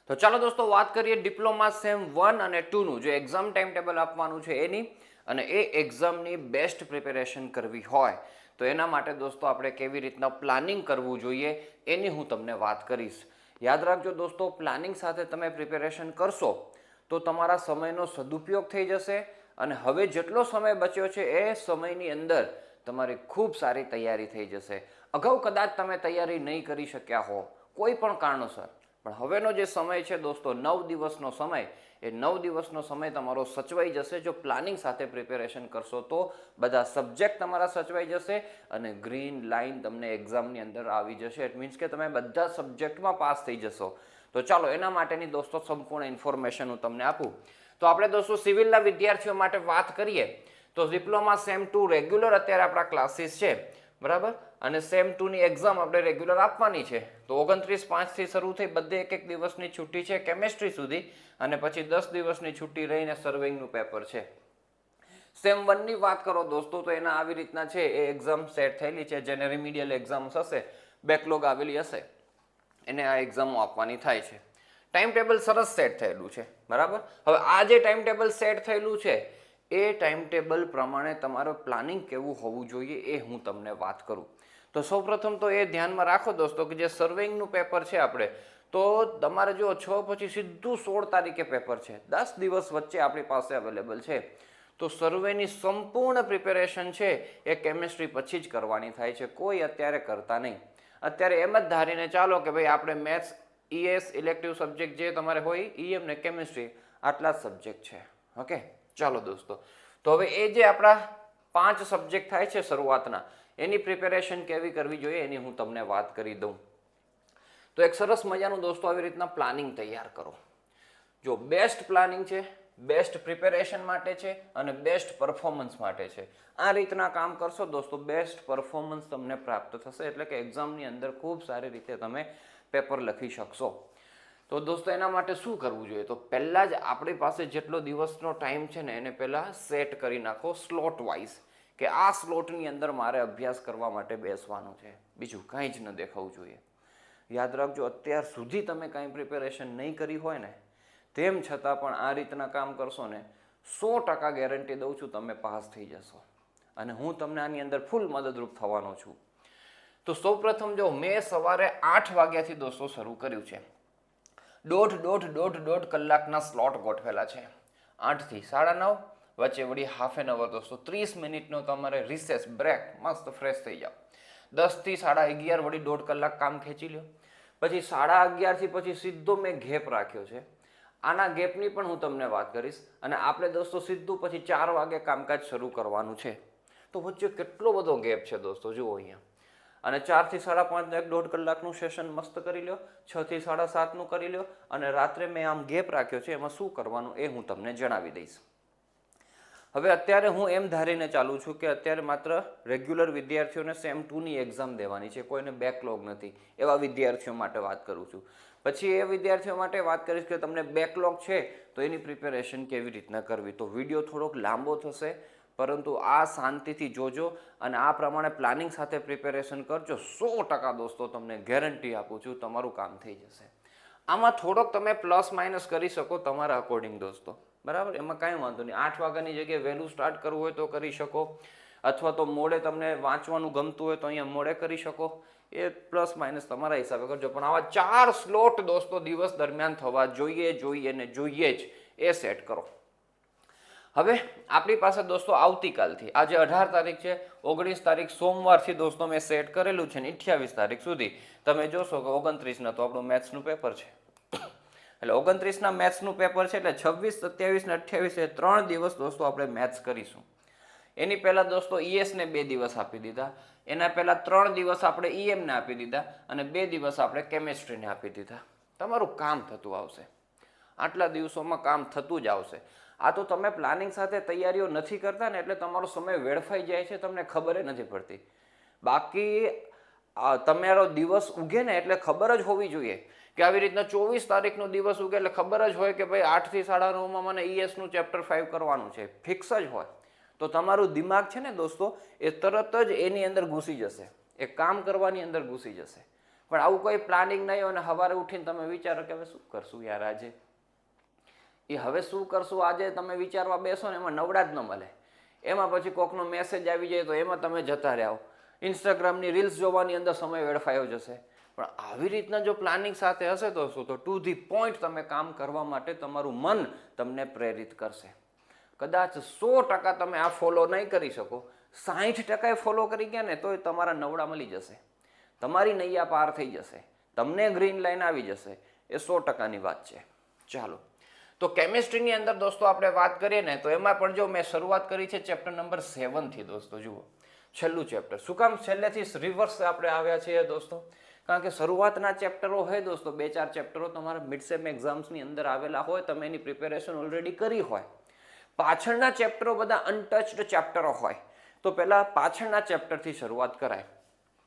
તો ચાલો દોસ્તો વાત કરીએ ડિપ્લોમા સેમ 1 અને 2 નું જે એક્ઝામ ટાઈમ ટેબલ આપવાનું છે એની, અને એ એક્ઝામની બેસ્ટ પ્રિપેરેશન કરવી હોય તો એના માટે દોસ્તો આપણે કેવી રીતના પ્લાનિંગ કરવું જોઈએ એની હું તમને વાત કરીશ. યાદ રાખજો દોસ્તો, પ્લાનિંગ સાથે તમે પ્રિપેરેશન કરશો તો તમારા સમયનો સદુપયોગ થઈ જશે અને હવે જેટલો સમય બચ્યો છે એ સમયની અંદર તમારી ખૂબ સારી તૈયારી થઈ જશે. અગાઉ કદાચ તમે તૈયારી નહીં કરી શક્યા હો કોઈ પણ કારણોસર, પણ હવેનો જે સમય છે દોસ્તો 9 દિવસનો સમય, એ 9 દિવસનો સમય તમારો સચવાઈ જશે જો પ્લાનિંગ સાથે પ્રિપેરેશન કરશો તો. બધા સબ્જેક્ટ તમારા સચવાઈ જશે અને ગ્રીન લાઇન તમને એક્ઝામની અંદર આવી જશે. ઇટ મીન્સ કે તમે બધા સબ્જેક્ટમાં પાસ થઈ જશો. તો ચાલો એના માટેની દોસ્તો સંપૂર્ણ ઇન્ફોર્મેશન હું તમને આપું. તો આપણે દોસ્તો સિવિલના વિદ્યાર્થીઓ માટે વાત કરીએ તો ડિપ્લોમા સેમ 2 રેગ્યુલર અત્યારે આપણા ક્લાસીસ છે, બરાબર, અને સેમ 2 ની એક્ઝામ આપણે રેગ્યુલર આપવાની છે. તો 29/5 થી શરૂ થઈ, બધે એક દિવસની છુટ્ટી છે કેમેસ્ટ્રી સુધી, અને પછી 10 દિવસની છુટ્ટી રહીને સર્વિંગનું પેપર છે. સેમ 1 ની વાત કરો દોસ્તો તો એના આવી રીતના છે, એ એક્ઝામ સેટ થયેલી છે. જેને રિમિડિયલ એક્ઝામ્સ હશે, બેકલોગ આવેલી હશે, એને આ એક્ઝામો આપવાની થાય છે. ટાઈમ ટેબલ સરસ સેટ થયેલું છે, બરાબર. હવે આ જે ટાઈમ ટેબલ સેટ થયેલું છે એ ટાઈમ ટેબલ પ્રમાણે તમારું પ્લાનિંગ કેવું હોવું જોઈએ એ હું તમને વાત કરું. તો સૌપ્રથમ તો એ ધ્યાનમાં રાખો દોસ્તો કે જે સર્વેઈંગનું પેપર છે આપણે, તો તમારે જો 6 પછી સીધું 16 તારીખે પેપર છે, 10 દિવસ વચ્ચે આપણી પાસે અવેલેબલ છે. તો સર્વેની સંપૂર્ણ પ્રિપેરેશન છે એ કેમિસ્ટ્રી પછી જ કરવાની થાય છે, કોઈ અત્યારે કરતા નહીં. અત્યારે એમ જ ધારીને ચાલો કે ભાઈ આપણે મેથ્સ, ઈએસ, ઇલેક્ટિવ સબ્જેક્ટ જે તમારે હોય, ઈએમ ને કેમિસ્ટ્રી, આટલા જ સબ્જેક્ટ છે. ઓકે, ચાલો દોસ્તો. તો હવે એ જે આપણા 5 સબ્જેક્ટ થાય છે શરૂઆતના, એની પ્રિપેરેશન કેવી કરવી જોઈએ એની હું તમને વાત કરી દઉં. તો એક સરસ મજાનું દોસ્તો આવી રીતના પ્લાનિંગ તૈયાર કરો. જો બેસ્ટ પ્લાનિંગ છે, બેસ્ટ પ્રિપેરેશન માટે છે અને બેસ્ટ પરફોર્મન્સ માટે છે. આ રીતના કામ કરશો દોસ્તો, બેસ્ટ પરફોર્મન્સ તમને પ્રાપ્ત થશે, એટલે કે એક્ઝામની અંદર ખૂબ સારી રીતે તમે પેપર લખી શકશો. તો દોસ્તો એના માટે શું કરવું જોઈએ? તો પહેલાં જ આપણી પાસે જેટલો દિવસનો ટાઈમ છે ને એને પહેલાં સેટ કરી નાખો સ્લોટ વાઇઝ, કે આ સ્લોટની અંદર મારે અભ્યાસ કરવા માટે બેસવાનું છે, બીજું કાંઈ જ ન દેખાવું જોઈએ. યાદ રાખજો, અત્યાર સુધી તમે કાંઈ પ્રિપેરેશન નહીં કરી હોય ને, તેમ છતાં પણ આ રીતના કામ કરશો ને 100% ગેરંટી દઉં છું તમે પાસ થઈ જશો, અને હું તમને આની અંદર ફૂલ મદદરૂપ થવાનો છું. તો સૌપ્રથમ જો મેં સવારે 8 વાગ્યાથી દોસ્તો શરૂ કર્યું છે. દોઢ કલાકના સ્લોટ ગોઠવેલા છે. 8 થી 9:30 વચ્ચે વળી હાફ એન અવર દોસ્તો, 30 મિનિટનો તમારે રિસેસ બ્રેક, મસ્ત ફ્રેશ થઈ જાઓ. 10 થી 11:30 વળી 1.5 કલાક કામ ખેંચી લ્યો. પછી 11:30 થી પછી સીધો મેં ગેપ રાખ્યો છે. આના ગેપની પણ હું તમને વાત કરીશ, અને આપણે દોસ્તો સીધું પછી 4 વાગે કામકાજ શરૂ કરવાનું છે. તો વચ્ચે કેટલો બધો ગેપ છે દોસ્તો, જુઓ અહીંયા. અને 4 થી 5:30 એક 1.5 કલાકનું સેશન મસ્ત કરી લ્યો, 6 થી 7:30નું કરી લ્યો, અને રાત્રે મેં આમ ગેપ રાખ્યો છે એમાં શું કરવાનું એ હું તમને જણાવી દઈશ. હવે અત્યારે હું એમ ધારીને ચાલું છું કે અત્યારે માત્ર રેગ્યુલર વિદ્યાર્થીઓને સેમ 2 ની એક્ઝામ દેવાની છે, કોઈને બેકલોગ નથી, એવા વિદ્યાર્થીઓ માટે વાત કરું છું. પછી એ વિદ્યાર્થીઓ માટે વાત કરીશ કે તમને બેકલોગ છે તો એની પ્રિપેરેશન કેવી રીતના કરવી. તો વિડીયો થોડોક લાંબો થશે, પરંતુ આ શાંતિથી જોજો અને આ પ્રમાણે પ્લાનિંગ સાથે પ્રિપેરેશન કરજો. 100% દોસ્તો તમને ગેરંટી આપું છું તમારું કામ થઈ જશે. આમાં થોડોક તમે પ્લસ માઇનસ કરી શકો તમારા અકોર્ડિંગ દોસ્તો, બરાબર, એમાં કાંઈ વાંધો નહીં. 8 વાગ્યાની જગ્યાએ વહેલું સ્ટાર્ટ કરવું હોય તો કરી શકો, અથવા તો મોડે તમને વાંચવાનું ગમતું હોય તો અહીંયા મોડે કરી શકો. એ પ્લસ માઇનસ તમારા હિસાબે કરજો, પણ આવા 4 સ્લોટ દોસ્તો દિવસ દરમિયાન થવા જોઈએ ને જોઈએ જ, એ સેટ કરો. હવે આપણી પાસે દોસ્તો આવતીકાલથી, આજે 18 તારીખ છે, 19 તારીખ સોમવારથી દોસ્તો મેં સેટ કરેલું છે ને 28 તારીખ સુધી તમે જોશો કે 29ના તો આપણું મેથ્સનું પેપર છે. એટલે 29ના મેથ્સનું પેપર છે, એટલે 26, 27 ને 28 એ 3 દિવસ દોસ્તો આપણે મેથ્સ કરીશું. એની પહેલાં દોસ્તો ઈએસને 2 દિવસ આપી દીધા, એના પહેલાં 3 દિવસ આપણે ઈએમને આપી દીધા, અને 2 દિવસ આપણે કેમેસ્ટ્રીને આપી દીધા. તમારું કામ થતું આવશે, આટલા દિવસોમાં કામ થતું જ આવશે. આ તો તમે પ્લાનિંગ સાથે તૈયારીઓ નથી કરતા ને એટલે તમારો સમય વેડફાઈ જાય છે, તમને ખબર નથી પડતી. બાકી તમારો દિવસ ઉગે ને એટલે ખબર જ હોવી જોઈએ કે આવી રીતના 24 તારીખનો દિવસ ઉગે એટલે ખબર જ હોય કે ભાઈ 8 થી 9:30માં મને ઈએસનું ચેપ્ટર 5 કરવાનું છે, ફિક્સ જ હોય. તો તમારું દિમાગ છે ને દોસ્તો, એ તરત જ એની અંદર ઘૂસી જશે, એ કામ કરવાની અંદર ઘૂસી જશે. પણ આવું કોઈ પ્લાનિંગ નહીં હોય અને સવારે ઉઠીને તમે વિચારો કે હવે શું કરશું યાર આજે, એ હવે શું કરશું આજે તમે વિચારવા બેસો ને એમાં નવડા જ ન મળે. એમાં પછી કોકનો મેસેજ આવી જાય તો એમાં તમે જતા રહ્યો, ઇન્સ્ટાગ્રામની રીલ્સ જોવાની અંદર સમય વેડફાયો જશે. પણ આવી રીતના જો પ્લાનિંગ સાથે હશે તો શું, તો ટુ ધી પોઈન્ટ તમે કામ કરવા માટે તમારું મન તમને પ્રેરિત કરશે. કદાચ 100% તમે આ ફોલો નહીં કરી શકો, 60% ફોલો કરી ગયા ને તોય તમારા નવડા મળી જશે, તમારી નૈયા પાર થઈ જશે, તમને ગ્રીન લાઈન આવી જશે. એ 100%ની વાત છે. ચાલો, તો કેમિસ્ટ્રીની અંદર દોસ્તો આપણે વાત કરીએ ને તો એમાં પણ જો મેં શરૂઆત કરી છે ચેપ્ટર નંબર 7 થી. દોસ્તો જુઓ, છેલ્લું ચેપ્ટર. શું કામ છેલ્લેથી રિવર્સ આપણે આવ્યા છીએ દોસ્તો? કારણ કે શરૂઆતના ચેપ્ટરો હોય દોસ્તો, 2-4 ચેપ્ટરો તમારા મિડ સેમ એક્ઝામ્સની અંદર આવેલા હોય, તમે એની પ્રિપેરેશન ઓલરેડી કરી હોય. પાછળના ચેપ્ટરો બધા અનટચડ ચેપ્ટરો હોય, તો પહેલાં પાછળના ચેપ્ટરથી શરૂઆત કરાય.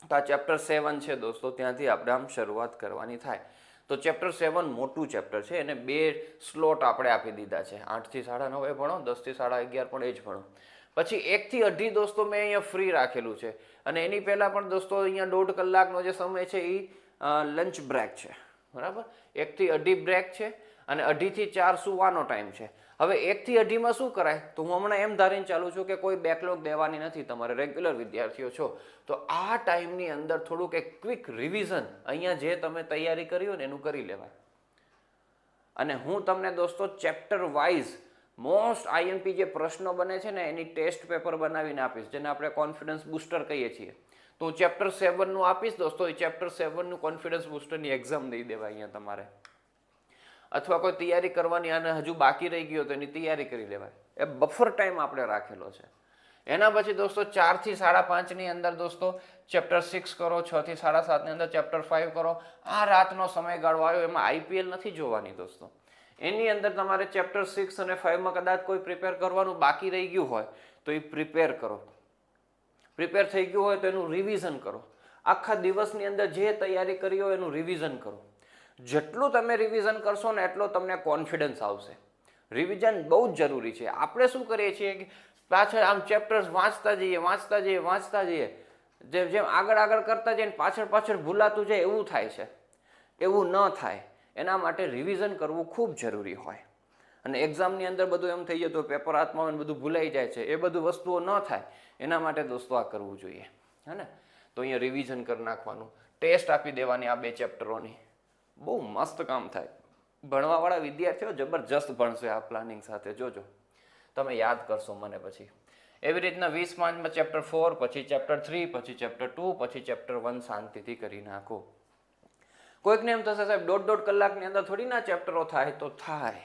તો આ ચેપ્ટર 7 છે દોસ્તો, ત્યાંથી આપણે આમ શરૂઆત કરવાની થાય. તો ચેપ્ટર 7 મોટું ચેપ્ટર છે, એને 2 સ્લોટ આપણે આપી દીધા છે. 8 થી 9:30 ભણો, 10 થી 11:30 પણ એ જ ભણો. પછી 1 થી 2:30 દોસ્તો મેં અહીંયા ફ્રી રાખેલું છે. અને એની પહેલાં પણ દોસ્તો અહીંયા 1.5 કલાકનો જે સમય છે એ લંચ બ્રેક છે, બરાબર. 1 થી 2:30 બ્રેક છે અને 2:30 થી 4 સુવાનો ટાઈમ છે. હવે 1 થી 2:30 શું કરાય, તો હું હમણાં એમ ધારીને ચાલું છું કે કોઈ બેકલોગ દેવાની નથી, તમારે રેગ્યુલર વિદ્યાર્થીઓ છો, તો આ ટાઈમની અંદર થોડુંક એક ક્વિક રિવિઝન અહીંયા જે તમે તૈયારી કરી હોય ને એનું કરી લેવાય. અને હું તમને દોસ્તો ચેપ્ટર વાઇઝ મોસ્ટ આઈએમપી જે પ્રશ્નો બને છે ને એની ટેસ્ટ પેપર બનાવીને આપીશ, જેને આપણે કોન્ફિડન્સ બૂસ્ટર કહીએ છીએ. તો હું ચેપ્ટર 7નું આપીશ દોસ્તો. એ ચેપ્ટર 7નું કોન્ફિડન્સ બૂસ્ટરની એક્ઝામ દઈ દેવાય અહીંયા તમારે, અથવા કોઈ તૈયારી કરવાની અને હજુ બાકી રહી ગયો તો એની તૈયારી કરી લેવાય. એ બફર ટાઈમ આપણે રાખેલો છે. એના પછી દોસ્તો 4 થી 5:30ની અંદર દોસ્તો ચેપ્ટર 6 કરો, 6 થી 7:30ની અંદર ચેપ્ટર 5 કરો. આ રાતનો સમયગાળો આવ્યો, એમાં આઈપીએલ નથી જોવાની દોસ્તો. એની અંદર તમારે ચેપ્ટર 6 અને 5માં કદાચ કોઈ પ્રિપેર કરવાનું બાકી રહી ગયું હોય તો એ પ્રિપેર કરો. પ્રિપેર થઈ ગયું હોય તો એનું રિવિઝન કરો. આખા દિવસની અંદર જે તૈયારી કરી હોય એનું રિવિઝન કરો. જેટલું તમે રિવિઝન કરશો ને એટલો તમને કોન્ફિડન્સ આવશે. રિવિઝન બહુ જ જરૂરી છે. આપણે શું કરીએ છીએ કે પાછળ આમ ચેપ્ટર્સ વાંચતા જઈએ, જેમ આગળ કરતા જઈએ પાછળ ભૂલાતું જાય એવું થાય છે. એવું ન થાય એના માટે રિવિઝન કરવું ખૂબ જરૂરી હોય. અને એક્ઝામની અંદર બધું એમ થઈ જાય તો પેપર હાથમાં આવે બધું ભૂલાઈ જાય છે. એ બધું વસ્તુઓ ન થાય એના માટે દોસ્તો આ કરવું જોઈએ, હે ને. તો અહીંયા રિવિઝન કરી નાખવાનું, ટેસ્ટ આપી દેવાની આ 2 ચેપ્ટરોની. બહુ મસ્ત કામ થાય. ભણવાવાળા વિદ્યાર્થીઓ જબરજસ્ત ભણશે આ પ્લાનિંગ સાથે. જોજો તમે યાદ કરશો મને પછી. એવી રીતના 20 માર્ચમાં ચેપ્ટર 4, પછી ચેપ્ટર 3, પછી ચેપ્ટર 2, પછી ચેપ્ટર 1 શાંતિથી કરી નાખો. કોઈકને એમ થશે સાહેબ 1.5 કલાકની અંદર થોડી ના ચેપ્ટરો થાય, તો થાય.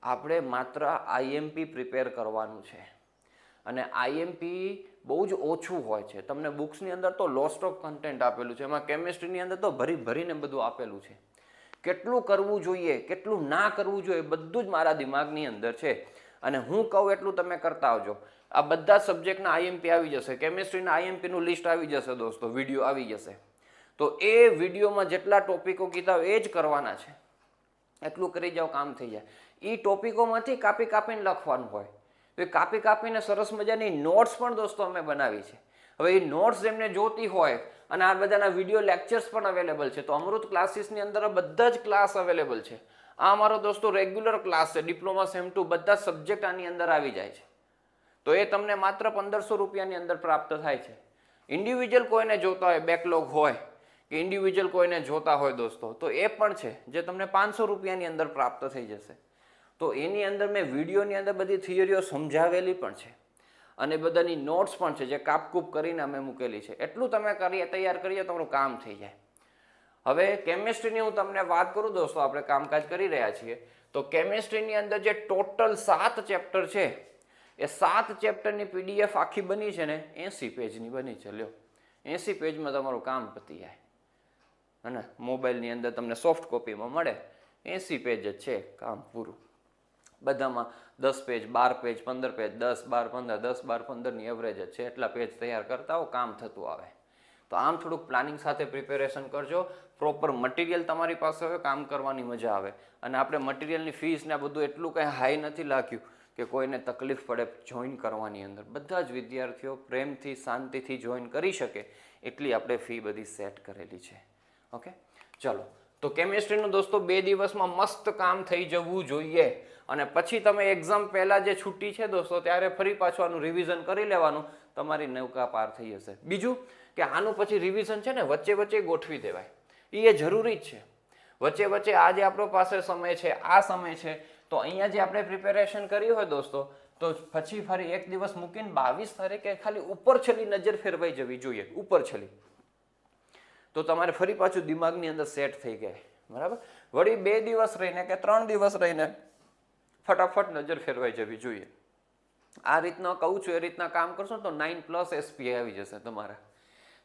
આપણે માત્ર આઈએમપી પ્રિપેર કરવાનું છે. અને આઈએમપી બહુ જ ઓછું હોય છે. તમને બુક્સની અંદર તો લોસ્ટ ઓફ કન્ટેન્ટ આપેલું છે, એમાં કેમિસ્ટ્રીની અંદર તો ભરીને બધું આપેલું છે. કેટલું કરવું જોઈએ, કેટલું ના કરવું જોઈએ, બધું જ મારા દિમાગની અંદર છે. અને હું કહું એટલું તમે કરતા આવજો. આ બધા સબ્જેક્ટના આઈએમપી આવી જશે. કેમિસ્ટ્રીના આઈએમપીનું લિસ્ટ આવી જશે દોસ્તો, વિડીયો આવી જશે. તો એ વિડીયોમાં જેટલા ટોપિકો કીધા હોય એ જ કરવાના છે. એટલું કરી જાઓ, કામ થઈ જાય. એ ટોપિકોમાંથી કાપીને લખવાનું હોય. તો એ કાપીને સરસ મજાની નોટ્સ પણ દોસ્તો અમે બનાવી છે. હવે એ નોટ્સ જેમને જોતી હોય, અને આ બધાના વિડીયો લેક્ચર્સ પણ અવેલેબલ છે. તો અમૃત ક્લાસીસની અંદર બધા જ ક્લાસ અવેલેબલ છે. આ અમારો દોસ્તો રેગ્યુલર ક્લાસ છે. ડિપ્લોમા સેમ 2 બધા સબ્જેક્ટ આની અંદર આવી જાય છે. તો એ તમને માત્ર 1500 રૂપિયાની અંદર પ્રાપ્ત થાય છે. ઇન્ડિવિજ્યુઅલ કોઈને જોતા હોય, બેકલોગ હોય કે ઇન્ડિવિજ્યુઅલ કોઈને જોતા હોય દોસ્તો, તો એ પણ છે જે તમને 500 રૂપિયાની અંદર પ્રાપ્ત થઈ જશે. તો એની અંદર મેં વિડીયોની અંદર બધી થિયરીઓ સમજાવેલી પણ છે અને બધાની નોટ્સ પણ છે જે કાપકૂપ કરીને અમે મૂકેલી છે. એટલું તમે તૈયાર કરીએ તમારું કામ થઈ જાય. હવે કેમિસ્ટ્રીની હું તમને વાત કરું દોસ્તો, આપણે કામકાજ કરી રહ્યા છીએ. તો કેમિસ્ટ્રીની અંદર જે ટોટલ 7 ચેપ્ટર છે, એ 7 ચેપ્ટરની પીડીએફ આખી બની છે ને 80 પેજની બની છે. લ્યો, 80 પેજમાં તમારું કામ પતી જાય. અને મોબાઈલની અંદર તમને સોફ્ટ કોપીમાં મળે. 80 પેજ જ છે, કામ પૂરું. બધામાં 10 પેજ, 12 પેજ, 15 પેજ, 10, 12, 15, 10, 12, 15ની એવરેજ જ છે. એટલા પેજ તૈયાર કરતા હો, કામ થતું આવે. તો આમ થોડુંક પ્લાનિંગ સાથે પ્રિપેરેશન કરજો. પ્રોપર મટીરિયલ તમારી પાસે હોય, કામ કરવાની મજા આવે. અને આપણે મટીરિયલની ફીસ ને બધું એટલું કંઈ હાઈ નથી લાગ્યું કે કોઈને તકલીફ પડે જોઈન કરવાની અંદર. બધા જ વિદ્યાર્થીઓ પ્રેમથી શાંતિથી જોઈન કરી શકે એટલી આપણે ફી બધી સેટ કરેલી છે. ઓકે, ચલો. તો કેમિસ્ટ્રીનું દોસ્તો 2 દિવસમાં મસ્ત કામ થઈ જવું જોઈએ, અને પછી તમે એક્ઝામ પહેલાં જે છૂટી છે દોસ્તો ત્યારે ફરી પાછું આનું રિવિઝન કરી લેવાનું, તમારી નૌકા પાર થઈ જશે. બીજું કે આનું પછી રિવિઝન છે ને વચ્ચે વચ્ચે ગોઠવી દેવાય, એ જરૂરી જ છે. વચ્ચે વચ્ચે આ જે આપણો પાસે સમય છે, આ સમય છે, તો અહીંયા જે આપણે પ્રિપેરેશન કરી હોય દોસ્તો, તો પછી ફરી એક દિવસ મૂકીને 22 તારીખે ખાલી ઉપર છેલ્લી નજર ફેરવાઈ જવી જોઈએ, ઉપર છેલ્લી. તો તમારે ફરી પાછું દિમાગની અંદર સેટ થઈ ગયા, બરાબર. વળી 2 દિવસ રહીને કે 3 દિવસ રહીને ફટાફટ નજર ફેરવાઈ જવી જોઈએ. આ રીતના કહું છું એ રીતના કામ કરશો તો 9+ SPA આવી જશે તમારા.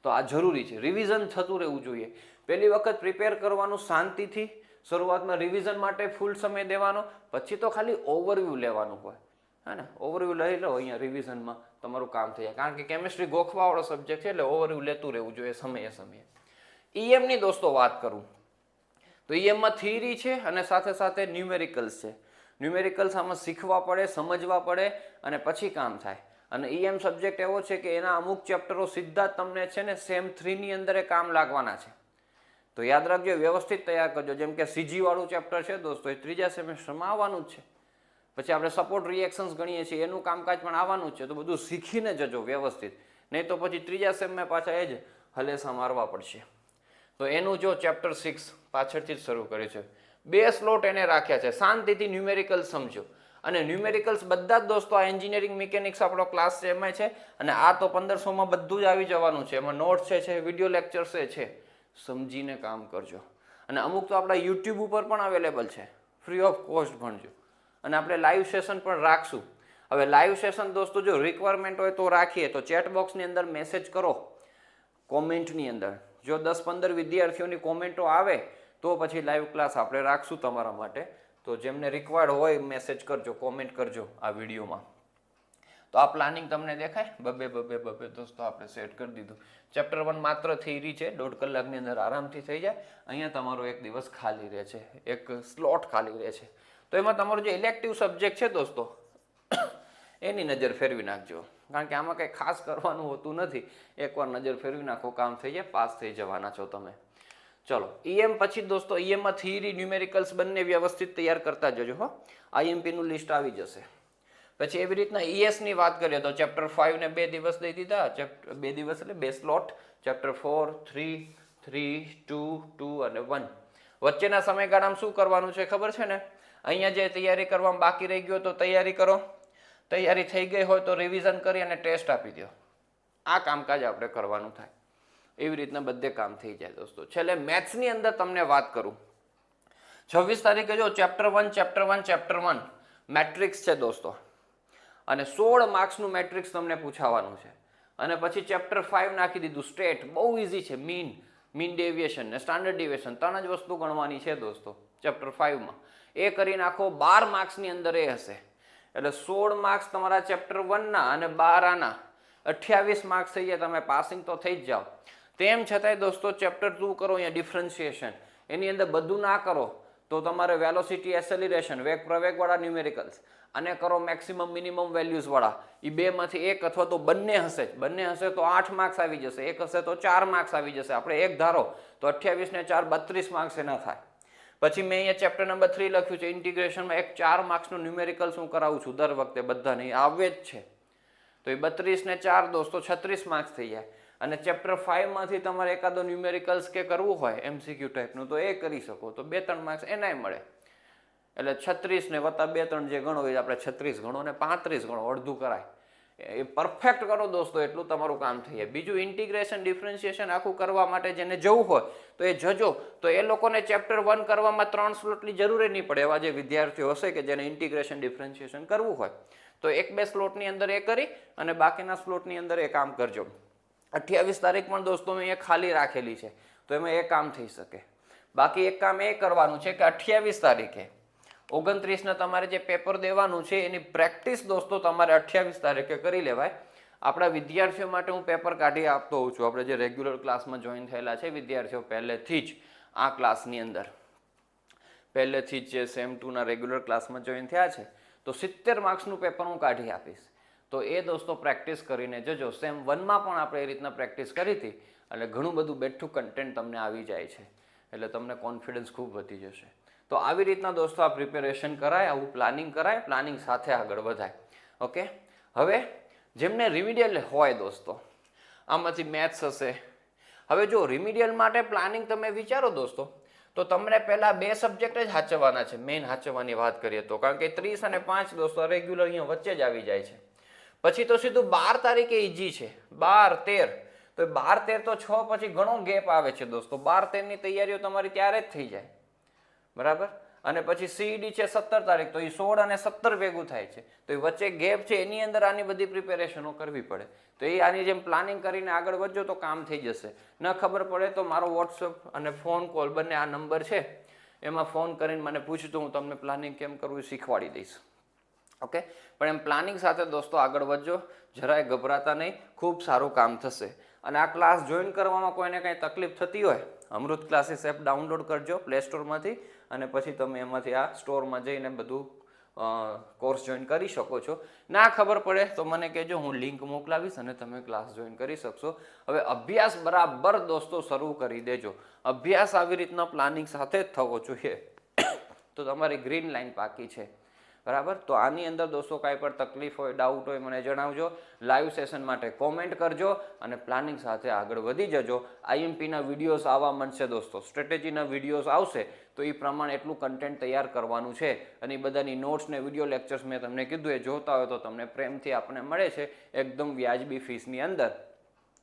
તો આ જરૂરી છે, રિવિઝન થતું રહેવું જોઈએ. પહેલી વખત પ્રિપેર કરવાનું શાંતિથી, શરૂઆતમાં રિવિઝન માટે ફૂલ સમય દેવાનો, પછી તો ખાલી ઓવરવ્યૂ લેવાનું હોય, હે ને. ઓવરવ્યૂ લઈ લો અહીંયા રિવિઝનમાં, તમારું કામ થઈ જાય. કારણ કે કેમિસ્ટ્રી ગોખવાવાળો સબ્જેક્ટ છે, એટલે ઓવરવ્યૂ લેતું રહેવું જોઈએ સમયે સમયે. EMની દોસ્તો વાત કરું તો EMમાં થિયરી છે અને સાથે સાથે ન્યુમેરિકલ્સ છે. ન્યુમેરિકલ્સ આમાં શીખવા પડે, સમજવા પડે અને પછી કામ થાય. અને EM સબ્જેક્ટ એવો છે કે એના અમુક ચેપ્ટરો સીધા તમને છે ને સેમ 3ની અંદર કામ લાગવાના છે. તો યાદ રાખજો, વ્યવસ્થિત તૈયાર કરજો. જેમ કે CG વાળું ચેપ્ટર છે દોસ્તો, એ 3જા સેમેસ્ટરમાં આવવાનું જ છે. પછી આપણે સપોર્ટ રિએક્શન્સ ગણીએ છીએ, એનું કામકાજ પણ આવવાનું જ છે. તો બધું શીખીને જજો વ્યવસ્થિત, નહીં તો પછી 3જા સેમમાં પાછા એ જ હલેસા મારવા પડશે. તો એનું જો ચેપ્ટર 6 પાછળથી જ શરૂ કર્યું છે. 2 સ્લોટ એને રાખ્યા છે, શાંતિથી ન્યુમેરિકલ્સ સમજો. અને ન્યુમેરિકલ્સ બધા જ દોસ્તો આ એન્જિનિયરિંગ મિકેનિક્સ આપણો ક્લાસ છે એમાં છે, અને આ તો 1500માં બધું જ આવી જવાનું છે. એમાં નોટ્સ છે, વિડીયો લેક્ચર્સ છે. સમજીને કામ કરજો. અને અમુક તો આપણા યુટ્યુબ ઉપર પણ અવેલેબલ છે, ફ્રી ઓફ કોસ્ટ ભણજો. અને આપણે લાઈવ સેશન પણ રાખશું. હવે લાઈવ સેશન દોસ્તો જો રિક્વાયરમેન્ટ હોય તો રાખીએ, તો ચેટ બોક્સની અંદર મેસેજ કરો, કોમેન્ટની અંદર. જો 10-15 વિદ્યાર્થીઓની કોમેન્ટો આવે તો પછી લાઈવ ક્લાસ આપણે રાખશું તમારા માટે. તો જેમને રિક્વાયર્ડ હોય મેસેજ કરજો, કોમેન્ટ કરજો આ વિડીયોમાં. તો આ પ્લાનિંગ તમને દેખાય, બબે દોસ્તો આપણે સેટ કરી દીધું. ચેપ્ટર 1 માત્ર થિયરી છે, 1.5 કલાકની અંદર આરામથી થઈ જાય. અહીંયા તમારો એક દિવસ ખાલી રહે છે, એક સ્લોટ ખાલી રહે છે. તો એમાં તમારો જે ઇલેક્ટિવ સબ્જેક્ટ છે દોસ્તો, એની નજર ફેરવી નાખજો. કારણ કે આમાં કંઈ ખાસ કરવાનું હોતું નથી. એકવાર નજર ફેરવી નાખો, કામ થઈ જાય, પાસ થઈ જવાના છો તમે. ચલો, EM પછી દોસ્તો, EMમાં થિયરી ન્યુમેરિકલ્સ બંને વ્યવસ્થિત તૈયાર કરતા જજો હો. IMPનું લિસ્ટ આવી જશે. પછી એવી રીતના ESની વાત કરીએ તો ચેપ્ટર 5 ને 2 દિવસ દઈ દીધા. 2 દિવસ એટલે 2 સ્લોટ. ચેપ્ટર 4, 3, 3, 2, 2 અને 1. વચ્ચેના સમયગાળામાં શું કરવાનું છે ખબર છે ને? અહીંયા જે તૈયારી કરવામાં બાકી રહી ગયો તો તૈયારી કરો. તૈયારી થઈ ગઈ હોય તો રિવિઝન કરી અને ટેસ્ટ આપી દો. આ કામકાજ આપણે કરવાનું થાય. એવી રીતના બધે કામ થઈ જાય દોસ્તો. છેલ્લે મેથ્સની અંદર તમને વાત કરું, 26 તારીખે જો ચેપ્ટર 1 મેટ્રિક્સ છે દોસ્તો, અને 16 માર્ક્સનું મેટ્રિક્સ તમને પૂછાવાનું છે. અને પછી ચેપ્ટર 5 નાખી દીધું સ્ટેટ, બહુ ઇઝી છે. મીન ડેવિએશન ને સ્ટાન્ડર્ડ ડેવિએશન 3 જ વસ્તુ ગણવાની છે દોસ્તો ચેપ્ટર 5માં. એ કરી નાખો, 12 માર્ક્સની અંદર એ હશે. એટલે 16 માર્ક્સ તમારા ચેપ્ટર 1ના અને 12 આના, 28 માર્ક્સ થઈ જાય. તમે પાસિંગ તો થઈ જ જાઓ. તેમ છતાંય દોસ્તો ચેપ્ટર 2 કરો, અહીંયા ડિફરન્શિએશન, એની અંદર બધું ના કરો તો તમારે વેલોસિટી એસેલિરેશન, વેગ પ્રવેગવાળા ન્યુમેરિકલ્સ, અને કરો મેક્સિમમ મિનિમમ વેલ્યુઝવાળા. એ બેમાંથી એક અથવા તો બંને હશે. બંને હશે તો 8 માર્ક્સ આવી જશે, એક હશે તો 4 માર્ક્સ આવી જશે. આપણે એક ધારો તો 28 ને 4 32 માર્ક્સ એના થાય. પછી મેં અહીંયા ચેપ્ટર નંબર 3 લખ્યું છે ઇન્ટિગ્રેશનમાં, એક 4 માર્ક્સનું ન્યુમેરિકલ્સ હું કરાવું છું દર વખતે, બધાને આવે જ છે. તો એ 32 ને 4 દોસ્તો 36 માર્ક્સ થઈ જાય. અને ચેપ્ટર 5માંથી તમારે એકાદો ન્યુમેરિકલ્સ કે કરવું હોય MCQ ટાઈપનું તો એ કરી શકો, તો 2-3 માર્ક્સ એનાય મળે. એટલે 36 ને વત્તા 2-3 જે ગણો હોય આપણે 36 ગણો ને 35 ગણો, અડધું કરાય. એ પરફેક્ટ કરો દોસ્તો, એટલું તમારું કામ થઈ જાય. બીજું ઇન્ટિગ્રેશન ડિફરન્શિએશન આખું કરવા માટે જેને જવું હોય તો એ જજો. તો એ લોકોને ચેપ્ટર 1 કરવામાં 3 સ્લોટની જરૂર નહીં પડે. એવા જે વિદ્યાર્થીઓ હશે કે જેને ઇન્ટિગ્રેશન ડિફરન્શિએશન કરવું હોય તો 1-2 સ્લોટની અંદર એ કરી અને બાકીના સ્લોટની અંદર એ કામ કરજો. 28 તારીખ પણ દોસ્તો મેં એ ખાલી રાખેલી છે, તો એમાં એ કામ થઈ શકે. બાકી એક કામ એ કરવાનું છે કે 28 તારીખે 29ને તમારે જે પેપર દેવાનું છે એની પ્રેક્ટિસ દોસ્તો તમારે 28 તારીખે કરી લેવાય. આપણા વિદ્યાર્થીઓ માટે હું પેપર કાઢી આપતો હોઉં છું. આપણે જે રેગ્યુલર ક્લાસમાં જોઈન થયેલા છે વિદ્યાર્થીઓ પહેલેથી જ આ ક્લાસની અંદર, પહેલેથી જ જે સેમ 2ના રેગ્યુલર ક્લાસમાં જોઈન થયા છે, તો 70 માર્ક્સનું પેપર હું કાઢી આપીશ. તો એ દોસ્તો પ્રેક્ટિસ કરીને જજો. સેમ 1માં પણ આપણે એ રીતના પ્રેક્ટિસ કરી હતી અને ઘણું બધું બેઠું કન્ટેન્ટ તમને આવી જાય છે, એટલે તમને કોન્ફિડન્સ ખૂબ વધી જશે. તો આવી રીતના દોસ્તો આ પ્રિપેરેશન કરાય, આવું પ્લાનિંગ કરાય, પ્લાનિંગ સાથે આગળ વધાય. ઓકે, હવે જેમને રિમિડિયલ હોય દોસ્તો, આમાંથી મેથ્સ હશે. હવે જો રિમિડિયલ માટે પ્લાનિંગ તમે વિચારો દોસ્તો, તો તમને પહેલાં 2 સબ્જેક્ટ જ સાચવવાના છે, મેઇન સાચવવાની વાત કરીએ તો, કારણ કે 30 અને 5 દોસ્તો રેગ્યુલર અહીંયા વચ્ચે જ આવી જાય છે. પછી તો સીધું 12 તારીખે ઇઝી છે, 12, 13. તો 12, 13 તો 6 પછી ઘણો ગેપ આવે છે દોસ્તો. 12, 13ની તૈયારીઓ તમારી ત્યારે જ થઈ જાય, બરાબર. અને પછી સીઈડી છે 17 તારીખ, તો એ 16 અને 17 ભેગું થાય છે, તો એ વચ્ચે ગેપ છે, એની અંદર આની બધી પ્રિપેરેશનો કરવી પડે. તો એ આની જેમ પ્લાનિંગ કરીને આગળ વધજો તો કામ થઈ જશે. ન ખબર પડે તો મારો વોટ્સઅપ અને ફોન કોલ બંને આ નંબર છે, એમાં ફોન કરીને મને પૂછતો, હું તમને પ્લાનિંગ કેમ કરવું એ શીખવાડી દઈશ. ઓકે, પણ એમ પ્લાનિંગ સાથે દોસ્તો આગળ વધજો, જરાય ગભરાતા નહીં, ખૂબ સારું કામ થશે. અને આ ક્લાસ જોઈન કરવામાં કોઈને કાંઈ તકલીફ થતી હોય, અમૃત ક્લાસીસ એપ ડાઉનલોડ કરજો પ્લે સ્ટોરમાંથી, અને પછી તમે એમાંથી આ સ્ટોરમાં જઈને બધું કોર્સ જોઈન કરી શકો છો. ના ખબર પડે તો મને કહેજો, હું લિંક મોકલાવીશ અને તમે ક્લાસ જોઈન કરી શકશો. હવે અભ્યાસ બરાબર દોસ્તો શરૂ કરી દેજો. અભ્યાસ આવી રીતના પ્લાનિંગ સાથે જ થવો જોઈએ, તો તમારી ગ્રીન લાઇન પાકી છે, બરાબર. તો આની અંદર દોસ્તો કાંઈ પણ તકલીફ હોય, ડાઉટ હોય, મને જણાવજો. લાઈવ સેશન માટે કોમેન્ટ કરજો અને પ્લાનિંગ સાથે આગળ વધી જજો. આઈએમપીના વિડીયોઝ આવવા માંડશે દોસ્તો, સ્ટ્રેટેજીના વિડીયોઝ આવશે, તો એ પ્રમાણે એટલું કન્ટેન્ટ તૈયાર કરવાનું છે. અને એ બધાની નોટ્સ ને વિડીયો લેક્ચર્સ મેં તમને કીધું, એ જોતા હોય તો તમને પ્રેમથી આપણે મળે છે એકદમ વ્યાજબી ફીસની અંદર.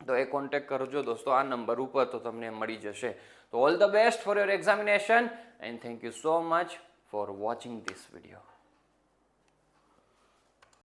તો એ કોન્ટેક્ટ કરજો દોસ્તો આ નંબર ઉપર, તો તમને મળી જશે. તો all the best for your examination and thank you so much for watching this video.